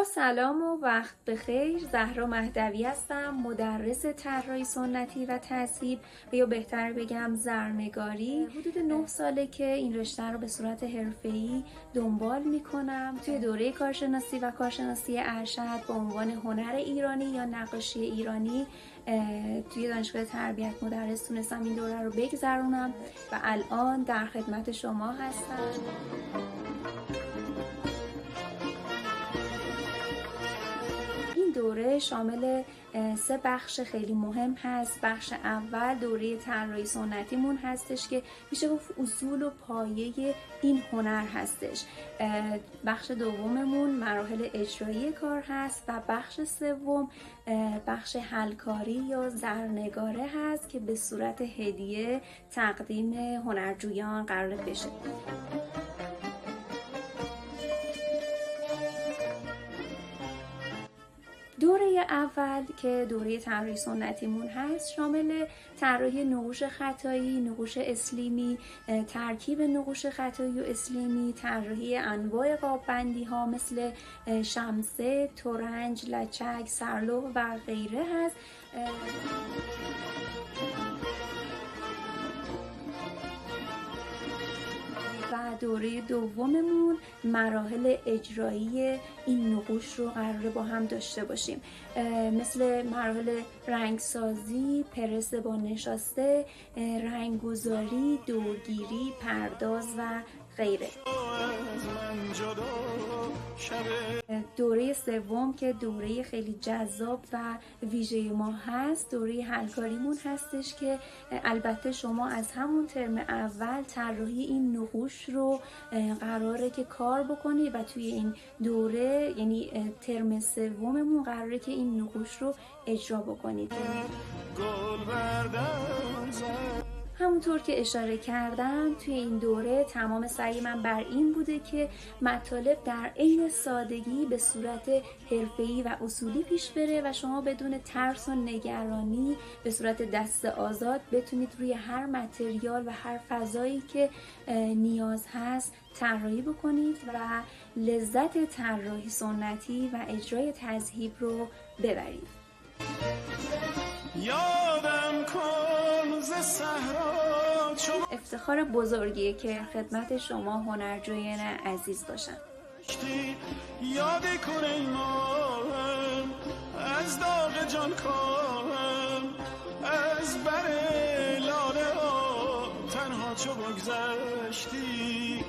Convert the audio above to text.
با سلام و وقت بخیر. زهرا مهدوی هستم، مدرس طراحی سنتی و تذهیب و یا بهتر بگم زرنگاری. حدود 9 ساله که این رشته رو به صورت حرفه‌ای دنبال میکنم. توی دوره کارشناسی و کارشناسی ارشد با عنوان هنر ایرانی یا نقاشی ایرانی توی دانشگاه تربیت مدرس تونستم این دوره رو بگذرونم و الان در خدمت شما هستم. دوره شامل 3 بخش خیلی مهم هست. بخش اول دوره طراحی سنتیمون هستش که میشه گفت اصول و پایه این هنر هستش. بخش دوممون مراحل اجرایی کار هست و بخش سوم بخش حلکاری یا زرنگاره هست که به صورت هدیه تقدیم هنرجویان قرار بشه. دوره اول که دوره طراحی سنتیمون هست شامل طراحی نقوش خطایی، نقوش اسلیمی، ترکیب نقوش خطایی و اسلیمی، طراحی انواع قاب‌بندی ها مثل شمسه، ترنج، لچک، سرلوح و غیره هست. و دوره دوممون مراحل اجرایی این نقوش رو قراره با هم داشته باشیم، مثل مراحل رنگسازی، پرس با نشاسته، رنگگذاری، دورگیری، پرداز و غیره. دوره سوم که دوره خیلی جذاب و ویژه ما هست، دوره حلکاریمون هستش که البته شما از همون ترم اول طراحی این نقوش رو قراره که کار بکنید و توی این دوره یعنی ترم سوممون قراره که این نقوش رو اجرا بکنید. همونطور که اشاره کردم توی این دوره تمام سعی من بر این بوده که مطالب در عین سادگی به صورت حرفه‌ای و اصولی پیش بره و شما بدون ترس و نگرانی به صورت دست آزاد بتونید روی هر متریال و هر فضایی که نیاز هست طراحی بکنید و لذت طراحی سنتی و اجرای تذهیب رو ببرید. یادم کن ز صحرا افتخار بزرگیه که خدمت شما هنرجویان عزیز باشم. یاد کن ای ماهم از داغ جان کاهم، از بر لاله ها تنها چو بگذشتی